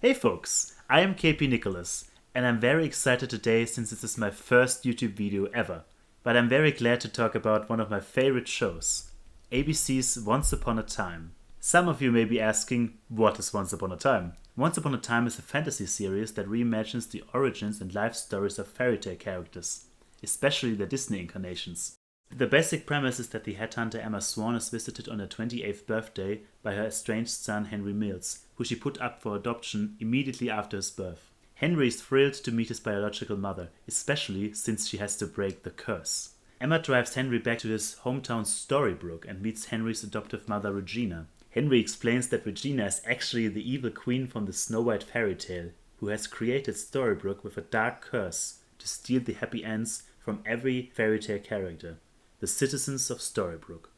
Hey folks, I am KP Nicholas, and I'm very excited today since this is my first YouTube video ever. But I'm very glad to talk about one of my favorite shows, ABC's Once Upon a Time. Some of you may be asking, what is Once Upon a Time? Once Upon a Time is a fantasy series that reimagines the origins and life stories of fairy tale characters, especially the Disney incarnations. The basic premise is that the headhunter Emma Swan is visited on her 28th birthday by her estranged son Henry Mills, who she put up for adoption immediately after his birth. Henry is thrilled to meet his biological mother, especially since she has to break the curse. Emma drives Henry back to his hometown Storybrooke and meets Henry's adoptive mother Regina. Henry explains that Regina is actually the evil queen from the Snow White fairy tale, who has created Storybrooke with a dark curse to steal the happy ends from every fairy tale character. The citizens of Storybrooke.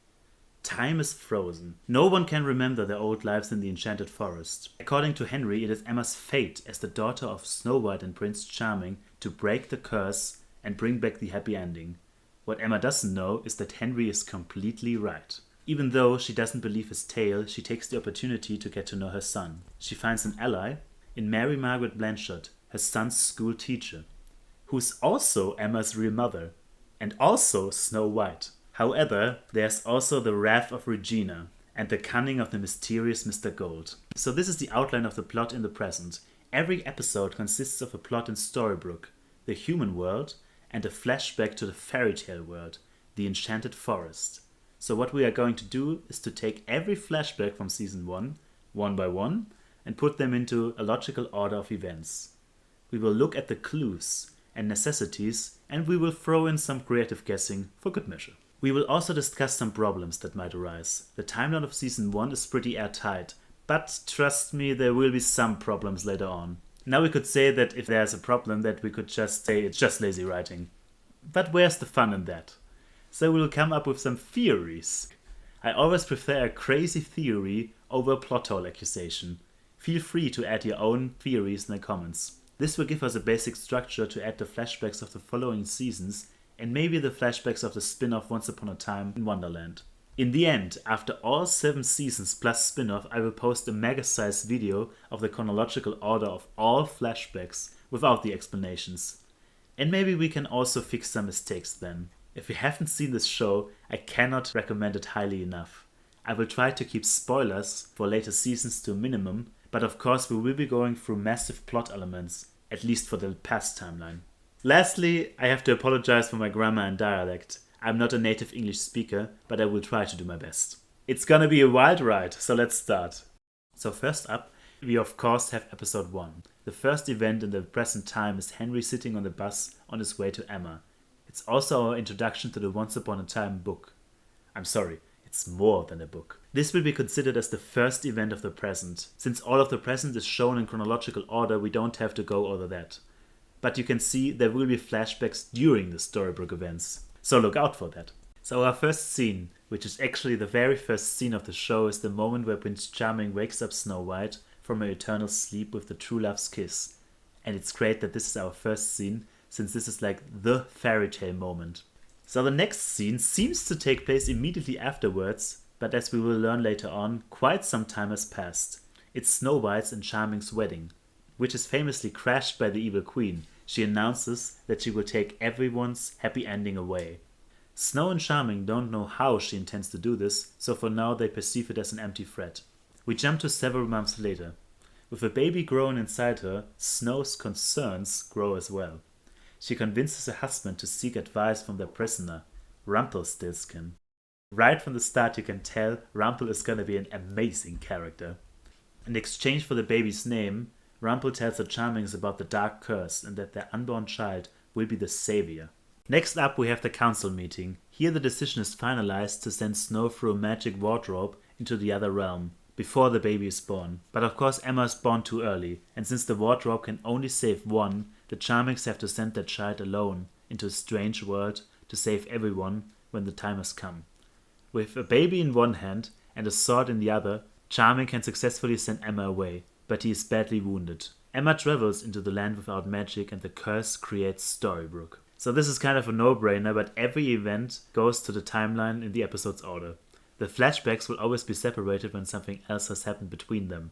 Time is frozen. No one can remember their old lives in the enchanted forest. According to Henry, it is Emma's fate as the daughter of Snow White and Prince Charming to break the curse and bring back the happy ending. What Emma doesn't know is that Henry is completely right. Even though she doesn't believe his tale, she takes the opportunity to get to know her son. She finds an ally in Mary Margaret Blanchard, her son's school teacher, who's also Emma's real mother, and also Snow White. However, there's also the wrath of Regina and the cunning of the mysterious Mr. Gold. So this is the outline of the plot in the present. Every episode consists of a plot in Storybrooke, the human world, and a flashback to the fairy tale world, the enchanted forest. So what we are going to do is to take every flashback from season 1 by one, and put them into a logical order of events. We will look at the clues and necessities, and we will throw in some creative guessing for good measure. We will also discuss some problems that might arise. The timeline of season 1 is pretty airtight, but trust me, there will be some problems later on. Now we could say that if there's a problem that we could just say it's just lazy writing. But where's the fun in that? So we'll come up with some theories. I always prefer a crazy theory over a plot hole accusation. Feel free to add your own theories in the comments. This will give us a basic structure to add the flashbacks of the following seasons and maybe the flashbacks of the spin-off Once Upon a Time in Wonderland. In the end, after all 7 seasons plus spin-off, I will post a mega-sized video of the chronological order of all flashbacks without the explanations. And maybe we can also fix some mistakes then. If you haven't seen this show, I cannot recommend it highly enough. I will try to keep spoilers for later seasons to a minimum, but of course we will be going through massive plot elements, at least for the past timeline. Lastly, I have to apologize for my grammar and dialect. I'm not a native English speaker, but I will try to do my best. It's gonna be a wild ride, so let's start. So first up, we of course have episode 1. The first event in the present time is Henry sitting on the bus on his way to Emma. It's also our introduction to the Once Upon a Time book. I'm sorry, it's more than a book. This will be considered as the first event of the present. Since all of the present is shown in chronological order, we don't have to go over that. But you can see there will be flashbacks during the Storybrooke events, so look out for that. So our first scene, which is actually the very first scene of the show, is the moment where Prince Charming wakes up Snow White from her eternal sleep with the true love's kiss. And it's great that this is our first scene, since this is like the fairy tale moment. So the next scene seems to take place immediately afterwards, but as we will learn later on, quite some time has passed. It's Snow White's and Charming's wedding, which is famously crashed by the evil queen. She announces that she will take everyone's happy ending away. Snow and Charming don't know how she intends to do this, so for now they perceive it as an empty threat. We jump to several months later. With a baby growing inside her, Snow's concerns grow as well. She convinces her husband to seek advice from their prisoner, Rumpelstiltskin. Right from the start you can tell Rumpel is gonna be an amazing character. In exchange for the baby's name, Rumpel tells the Charmings about the dark curse and that their unborn child will be the savior. Next up we have the council meeting. Here the decision is finalized to send Snow through a magic wardrobe into the other realm, before the baby is born. But of course Emma is born too early, and since the wardrobe can only save one, the Charmings have to send their child alone into a strange world to save everyone when the time has come. With a baby in one hand and a sword in the other, Charming can successfully send Emma away, but he is badly wounded. Emma travels into the land without magic and the curse creates Storybrooke. So this is kind of a no-brainer, but every event goes to the timeline in the episode's order. The flashbacks will always be separated when something else has happened between them.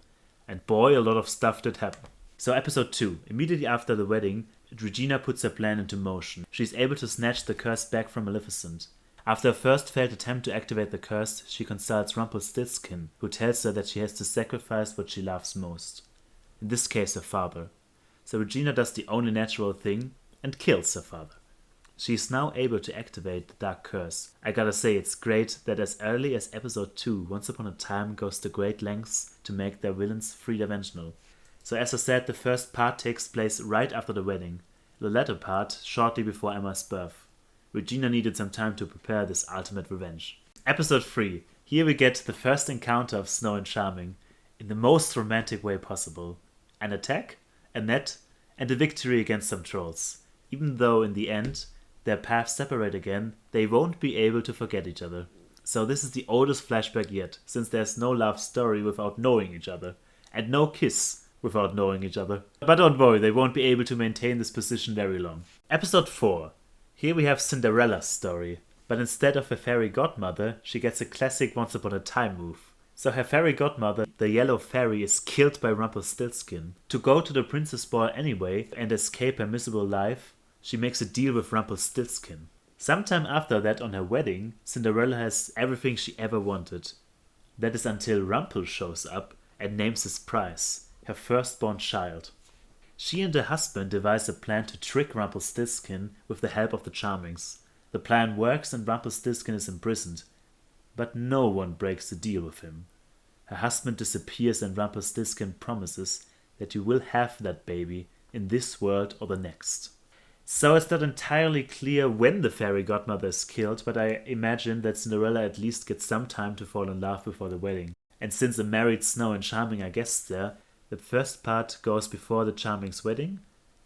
And boy, a lot of stuff did happen. So episode 2. Immediately after the wedding, Regina puts her plan into motion. She's able to snatch the curse back from Maleficent. After a first failed attempt to activate the curse, she consults Rumpelstiltskin, who tells her that she has to sacrifice what she loves most. In this case, her father. So Regina does the only natural thing and kills her father. She is now able to activate the Dark Curse. I gotta say, it's great that as early as episode 2, Once Upon a Time goes to great lengths to make their villains three-dimensional. So as I said, the first part takes place right after the wedding. The latter part, shortly before Emma's birth. Regina needed some time to prepare this ultimate revenge. Episode 3. Here we get the first encounter of Snow and Charming, in the most romantic way possible. An attack, a net, and a victory against some trolls. Even though in the end, their paths separate again, they won't be able to forget each other. So this is the oldest flashback yet, since there's no love story without knowing each other, and no kiss without knowing each other. But don't worry, they won't be able to maintain this position very long. Episode 4. Here we have Cinderella's story, but instead of a fairy godmother, she gets a classic Once Upon a Time move. So her fairy godmother, the yellow fairy, is killed by Rumpelstiltskin. To go to the princess ball anyway and escape her miserable life, she makes a deal with Rumpelstiltskin. Sometime after that, on her wedding, Cinderella has everything she ever wanted. That is until Rumpel shows up and names his prize, her firstborn child. She and her husband devise a plan to trick Rumpelstiltskin with the help of the Charmings. The plan works and Rumpelstiltskin is imprisoned, but no one breaks the deal with him. Her husband disappears and Rumpelstiltskin promises that you will have that baby in this world or the next. So it's not entirely clear when the fairy godmother is killed, but I imagine that Cinderella at least gets some time to fall in love before the wedding. And since the married Snow and Charming are guests there, the first part goes before the Charming's wedding,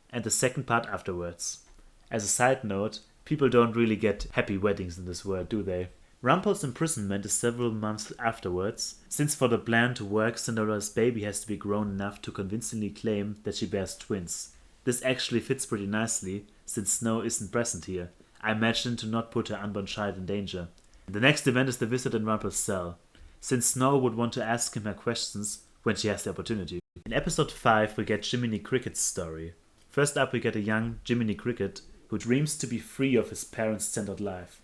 and the second part afterwards. As a side note, people don't really get happy weddings in this world, do they? Rumpel's imprisonment is several months afterwards, since for the plan to work, Cinderella's baby has to be grown enough to convincingly claim that she bears twins. This actually fits pretty nicely, since Snow isn't present here. I imagine to not put her unborn child in danger. The next event is the visit in Rumpel's cell, since Snow would want to ask him her questions when she has the opportunity. In episode 5 we get Jiminy Cricket's story. First up we get a young Jiminy Cricket who dreams to be free of his parents-centered life.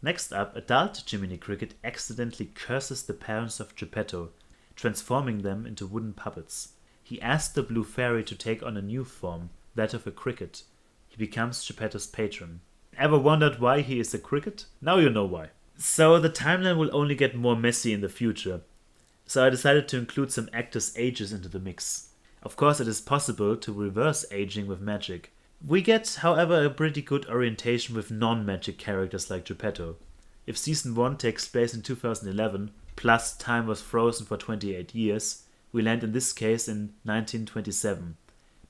Next up, adult Jiminy Cricket accidentally curses the parents of Geppetto, transforming them into wooden puppets. He asks the blue fairy to take on a new form, that of a cricket. He becomes Geppetto's patron. Ever wondered why he is a cricket? Now you know why. So the timeline will only get more messy in the future. So I decided to include some actors' ages into the mix. Of course it is possible to reverse aging with magic. We get, however, a pretty good orientation with non-magic characters like Geppetto. If season 1 takes place in 2011, plus time was frozen for 28 years, we land in this case in 1927.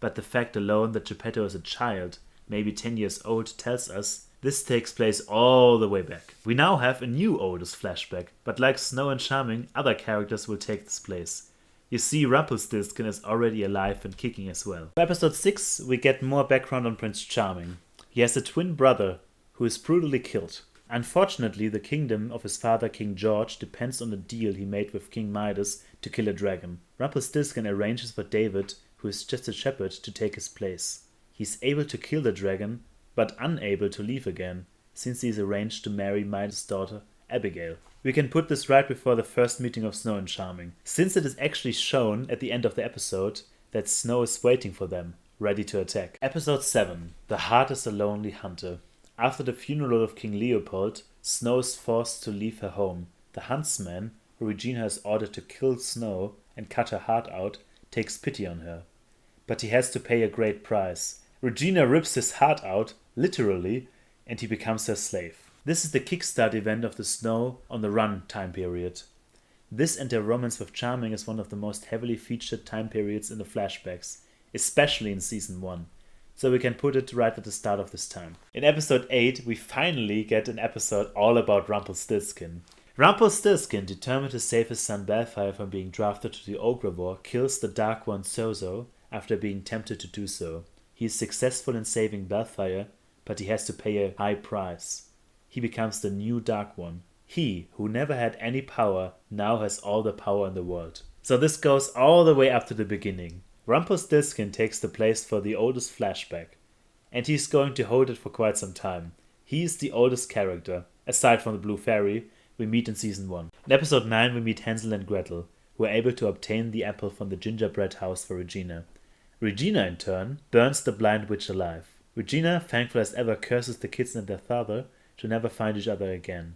But the fact alone that Geppetto is a child, maybe 10 years old, tells us this takes place all the way back. We now have a new oldest flashback, but like Snow and Charming, other characters will take this place. You see, Rumpelstiltskin is already alive and kicking as well. For episode 6, we get more background on Prince Charming. He has a twin brother who is brutally killed. Unfortunately, the kingdom of his father, King George, depends on a deal he made with King Midas to kill a dragon. Rumpelstiltskin arranges for David, who is just a shepherd, to take his place. He's able to kill the dragon, but unable to leave again, since he's arranged to marry Midas' daughter, Abigail. We can put this right before the first meeting of Snow and Charming, since it is actually shown at the end of the episode that Snow is waiting for them, ready to attack. Episode 7. The Heart is a Lonely Hunter. After the funeral of King Leopold, Snow is forced to leave her home. The huntsman, who Regina has ordered to kill Snow and cut her heart out, takes pity on her. But he has to pay a great price. Regina rips his heart out, literally, and he becomes her slave. This is the kickstart event of the Snow on the Run time period. This and their romance with Charming is one of the most heavily featured time periods in the flashbacks, especially in season 1. So we can put it right at the start of this time. In episode 8, we finally get an episode all about Rumpelstiltskin. Rumpelstiltskin, determined to save his son Balthazar from being drafted to the Ogre War, kills the Dark One Zozo after being tempted to do so. He is successful in saving Balthazar, but he has to pay a high price. He becomes the new Dark One. He, who never had any power, now has all the power in the world. So this goes all the way up to the beginning. Rumpelstiltskin takes the place for the oldest flashback, and he's going to hold it for quite some time. He is the oldest character, aside from the Blue Fairy, we meet in Season 1. In Episode 9 we meet Hansel and Gretel, who are able to obtain the apple from the gingerbread house for Regina. Regina, in turn, burns the blind witch alive. Regina, thankful as ever, curses the kids and their father to never find each other again.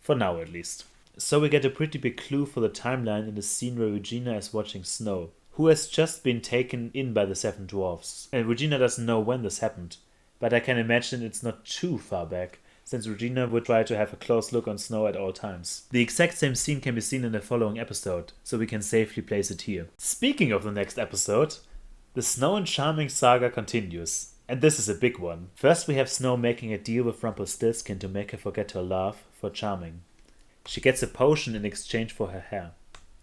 For now, at least. So we get a pretty big clue for the timeline in the scene where Regina is watching Snow, who has just been taken in by the 7 dwarfs. And Regina doesn't know when this happened, but I can imagine it's not too far back, since Regina would try to have a close look on Snow at all times. The exact same scene can be seen in the following episode, so we can safely place it here. Speaking of the next episode, the Snow and Charming saga continues, and this is a big one. First we have Snow making a deal with Rumpelstiltskin to make her forget her love for Charming. She gets a potion in exchange for her hair.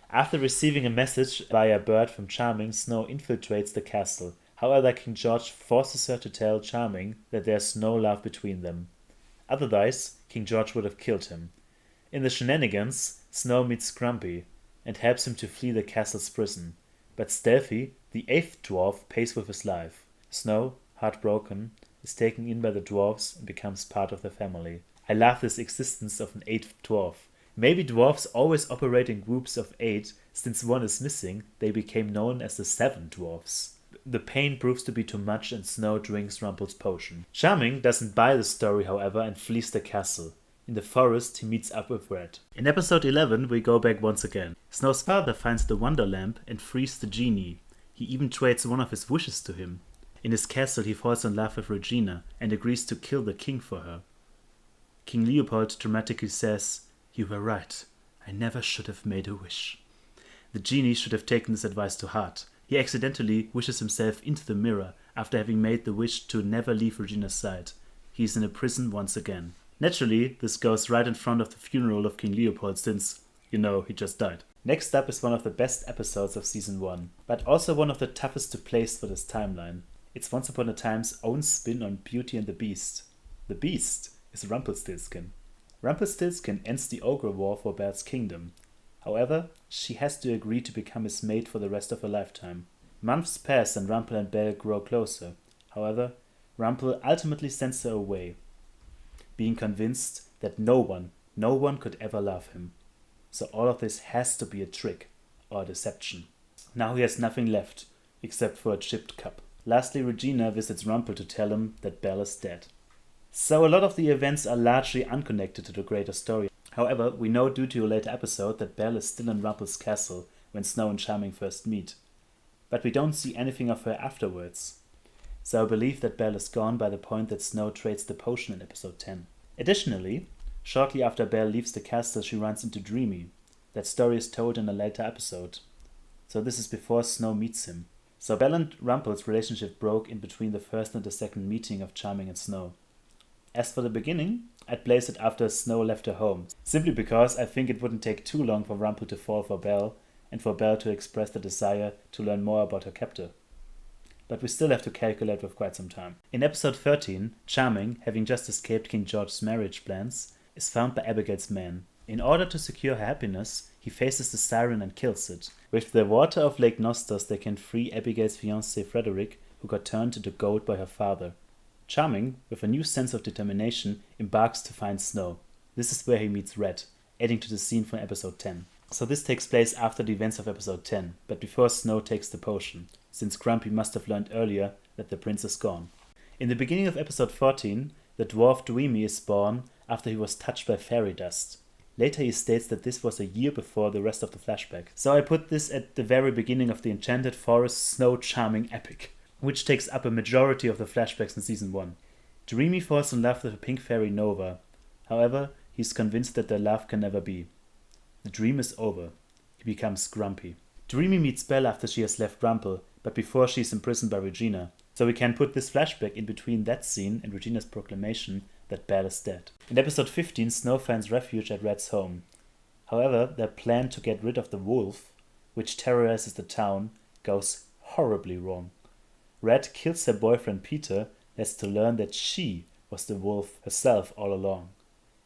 After receiving a message via bird from Charming, Snow infiltrates the castle. However, King George forces her to tell Charming that there's no love between them. Otherwise, King George would have killed him. In the shenanigans, Snow meets Grumpy and helps him to flee the castle's prison. But Stealthy, the 8th dwarf, pays with his life. Snow, heartbroken, is taken in by the dwarves and becomes part of their family. I love this existence of an 8th dwarf. Maybe dwarves always operate in groups of 8, since one is missing, they became known as the 7 dwarfs. The pain proves to be too much and Snow drinks Rumpel's potion. Charming doesn't buy the story, however, and flees the castle. In the forest, he meets up with Red. In episode 11, we go back once again. Snow's father finds the Wonder Lamp and frees the genie. He even trades one of his wishes to him. In his castle, he falls in love with Regina and agrees to kill the king for her. King Leopold dramatically says, "You were right. I never should have made a wish." The genie should have taken this advice to heart. He accidentally wishes himself into the mirror after having made the wish to never leave Regina's side. He is in a prison once again. Naturally, this goes right in front of the funeral of King Leopold since, he just died. Next up is one of the best episodes of Season 1, but also one of the toughest to place for this timeline. It's Once Upon a Time's own spin on Beauty and the Beast. The Beast is Rumpelstiltskin. Rumpelstiltskin ends the Ogre War for Belle's kingdom. However, she has to agree to become his mate for the rest of her lifetime. Months pass and Rumpel and Belle grow closer. However, Rumpel ultimately sends her away, being convinced that no one could ever love him. So all of this has to be a trick or a deception. Now he has nothing left, except for a chipped cup. Lastly, Regina visits Rumpel to tell him that Belle is dead. So a lot of the events are largely unconnected to the greater story. However, we know due to a later episode that Belle is still in Rumpel's castle when Snow and Charming first meet. But we don't see anything of her afterwards. So I believe that Belle is gone by the point that Snow trades the potion in episode 10. Additionally, shortly after Belle leaves the castle, she runs into Dreamy. That story is told in a later episode. So this is before Snow meets him. So Belle and Rumpel's relationship broke in between the first and the second meeting of Charming and Snow. As for the beginning, I'd place it after Snow left her home, simply because I think it wouldn't take too long for Rumpel to fall for Belle and for Belle to express the desire to learn more about her captor. But we still have to calculate with quite some time. In episode 13, Charming, having just escaped King George's marriage plans, is found by Abigail's man. In order to secure her happiness, he faces the siren and kills it. With the water of Lake Nostos, they can free Abigail's fiancé Frederick, who got turned into gold by her father. Charming, with a new sense of determination, embarks to find Snow. This is where he meets Red, adding to the scene from episode 10. So this takes place after the events of episode 10, but before Snow takes the potion, since Grumpy must have learned earlier that the prince is gone. In the beginning of episode 14, the dwarf Dweemy is born after he was touched by fairy dust. Later he states that this was a year before the rest of the flashback. So I put this at the very beginning of the Enchanted Forest Snow Charming epic, which takes up a majority of the flashbacks in Season 1. Dreamy falls in love with a pink fairy Nova. However, he's convinced that their love can never be. The dream is over. He becomes Grumpy. Dreamy meets Belle after she has left Rumpel, but before she is imprisoned by Regina. So we can put this flashback in between that scene and Regina's proclamation that Belle is dead. In episode 15, Snow finds refuge at Red's home. However, their plan to get rid of the wolf, which terrorizes the town, goes horribly wrong. Red kills her boyfriend Peter, has to learn that she was the wolf herself all along.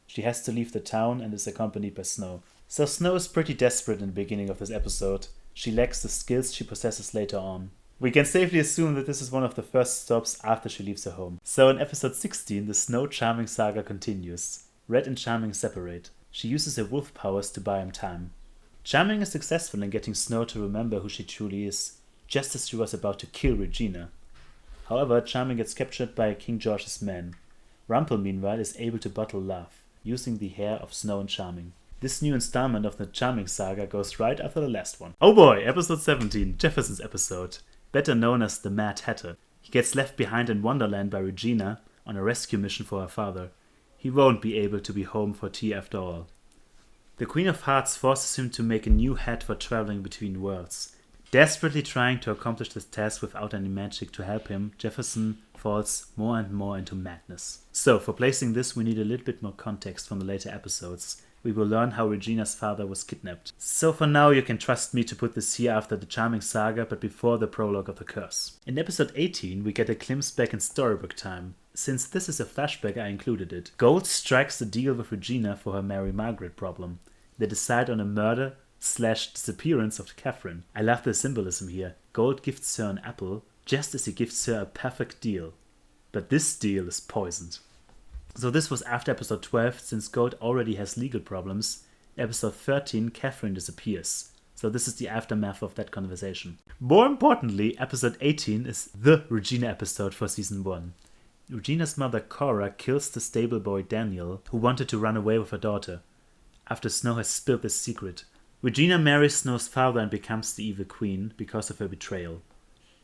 She has to leave the town and is accompanied by Snow. So Snow is pretty desperate in the beginning of this episode. she lacks the skills she possesses later on. We can safely assume that this is one of the first stops after she leaves her home. So in episode 16, the Snow Charming saga continues. Red and Charming separate. She uses her wolf powers to buy him time. Charming is successful in getting Snow to remember who she truly is, just as she was about to kill Regina. However, Charming gets captured by King George's men. Rumpel, meanwhile, is able to bottle love, using the hair of Snow and Charming. This new installment of the Charming saga goes right after the last one. Oh boy, episode 17, Jefferson's episode. Better known as the Mad Hatter. He gets left behind in Wonderland by Regina on a rescue mission for her father. He won't be able to be home for tea after all. The Queen of Hearts forces him to make a new hat for traveling between worlds. Desperately trying to accomplish this task without any magic to help him, Jefferson falls more and more into madness. So, for placing this, we need a little bit more context from the later episodes. We will learn how Regina's father was kidnapped. So for now you can trust me to put this here after the Charming saga, but before the prologue of the curse. In episode 18 we get a glimpse back in storybook time. Since this is a flashback, I included it. Gold strikes a deal with Regina for her Mary Margaret problem. They decide on a murder/disappearance of Catherine. I love the symbolism here. Gold gifts her an apple, just as he gives her a perfect deal. But this deal is poisoned. So this was after episode 12, since Gold already has legal problems. In episode 13, Catherine disappears. So this is the aftermath of that conversation. More importantly, episode 18 is the Regina episode for season 1. Regina's mother Cora kills the stable boy Daniel, who wanted to run away with her daughter, after Snow has spilled this secret. Regina marries Snow's father and becomes the evil queen because of her betrayal.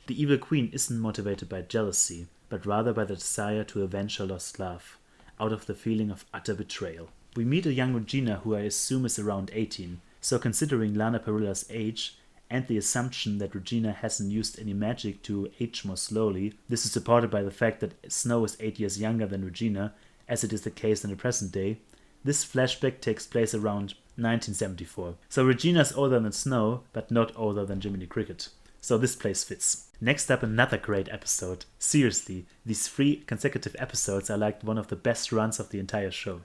The evil queen isn't motivated by jealousy, but rather by the desire to avenge her lost love, out of the feeling of utter betrayal. We meet a young Regina who I assume is around 18, so considering Lana Parilla's age and the assumption that Regina hasn't used any magic to age more slowly, this is supported by the fact that Snow is 8 years younger than Regina, as it is the case in the present day. This flashback takes place around 1974. So Regina is older than Snow, but not older than Jiminy Cricket. So this place fits. Next up, another great episode. Seriously, these 3 consecutive episodes are like one of the best runs of the entire show.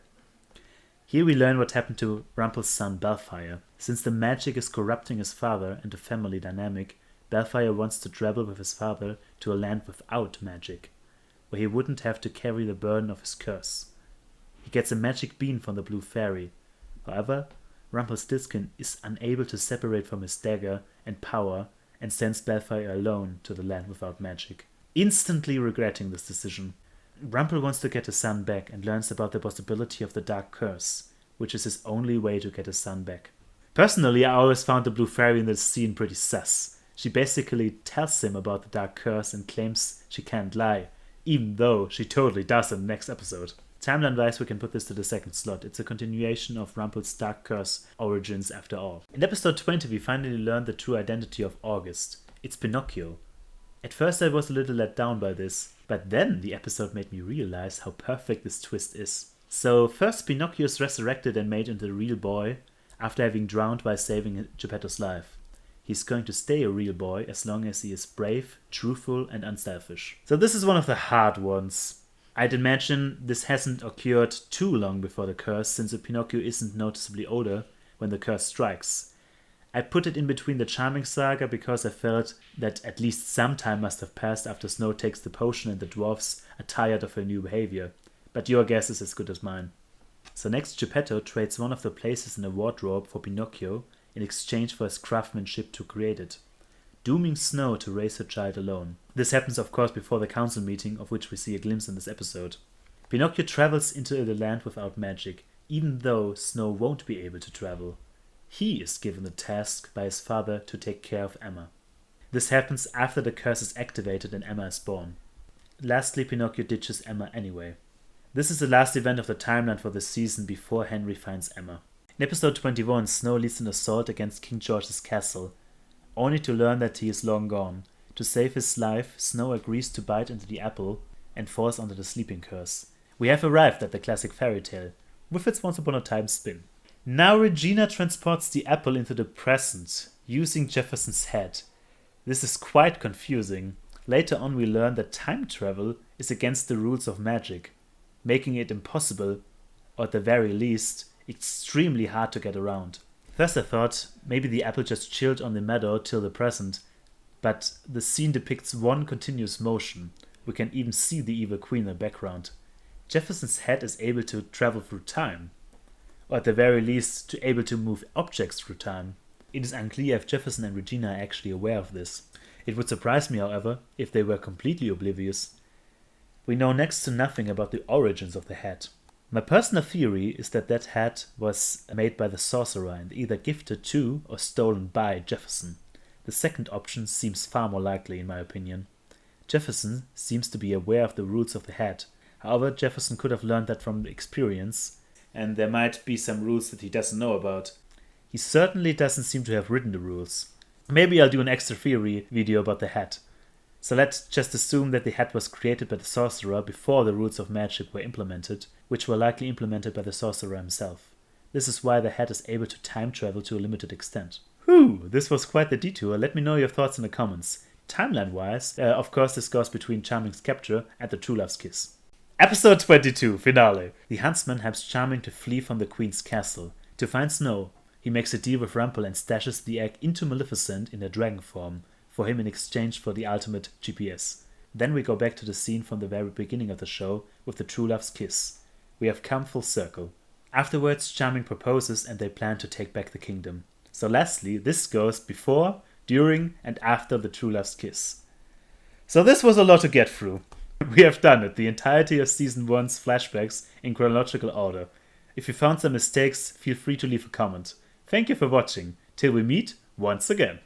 Here we learn what happened to Rumpel's son Balfire. Since the magic is corrupting his father and the family dynamic, Balfire wants to travel with his father to a land without magic, where he wouldn't have to carry the burden of his curse. He gets a magic bean from the Blue Fairy. However, Rumpelstiltskin is unable to separate from his dagger and power and sends Balfire alone to the land without magic, instantly regretting this decision. Rumpel wants to get his son back and learns about the possibility of the Dark Curse, which is his only way to get his son back. Personally, I always found the Blue Fairy in this scene pretty sus. She basically tells him about the Dark Curse and claims she can't lie, even though she totally does in the next episode. Timeline-wise, we can put this to the second slot. It's a continuation of Rumpel's Dark Curse origins after all. In episode 20, we finally learned the true identity of August. It's Pinocchio. At first I was a little let down by this, but then the episode made me realize how perfect this twist is. So first Pinocchio is resurrected and made into a real boy after having drowned while saving Geppetto's life. He's going to stay a real boy as long as he is brave, truthful and unselfish. So this is one of the hard ones. I'd imagine this hasn't occurred too long before the curse, since Pinocchio isn't noticeably older when the curse strikes. I put it in between the Charming saga because I felt that at least some time must have passed after Snow takes the potion and the dwarfs are tired of her new behavior, but your guess is as good as mine. So next, Geppetto trades one of the places in a wardrobe for Pinocchio in exchange for his craftsmanship to create it, dooming Snow to raise her child alone. This happens of course before the council meeting, of which we see a glimpse in this episode. Pinocchio travels into the land without magic, even though Snow won't be able to travel. He is given the task by his father to take care of Emma. This happens after the curse is activated and Emma is born. Lastly, Pinocchio ditches Emma anyway. This is the last event of the timeline for the season before Henry finds Emma. In episode 21, Snow leads an assault against King George's castle, only to learn that he is long gone. To save his life, Snow agrees to bite into the apple and falls under the sleeping curse. We have arrived at the classic fairy tale, with its once upon a time spin. Now Regina transports the apple into the present, using Jefferson's head. This is quite confusing. Later on we learn that time travel is against the rules of magic, making it impossible, or at the very least, extremely hard to get around. First I thought maybe the apple just chilled on the meadow till the present, but the scene depicts one continuous motion. We can even see the evil queen in the background. Jefferson's head is able to travel through time, or at the very least to able to move objects through time. It is unclear if Jefferson and Regina are actually aware of this. It would surprise me, however, if they were completely oblivious. We know next to nothing about the origins of the hat. My personal theory is that that hat was made by the sorcerer and either gifted to or stolen by Jefferson. The second option seems far more likely in my opinion. Jefferson seems to be aware of the rules of the hat. However, Jefferson could have learned that from experience, and there might be some rules that he doesn't know about. He certainly doesn't seem to have written the rules. Maybe I'll do an extra theory video about the hat. So let's just assume that the hat was created by the sorcerer before the rules of magic were implemented, which were likely implemented by the sorcerer himself. This is why the hat is able to time travel to a limited extent. Whew, this was quite the detour. Let me know your thoughts in the comments. Timeline-wise, of course this goes between Charming's capture and the true love's kiss. Episode 22, Finale. The huntsman helps Charming to flee from the queen's castle. To find Snow, he makes a deal with Rumpel and stashes the egg into Maleficent in her dragon form, for him in exchange for the ultimate GPS. Then we go back to the scene from the very beginning of the show with the true love's kiss. We have come full circle. Afterwards, Charming proposes and they plan to take back the kingdom. So lastly, this goes before, during and after the true love's kiss. So this was a lot to get through. We have done it, the entirety of Season 1's flashbacks in chronological order. If you found some mistakes, feel free to leave a comment. Thank you for watching. Till we meet once again.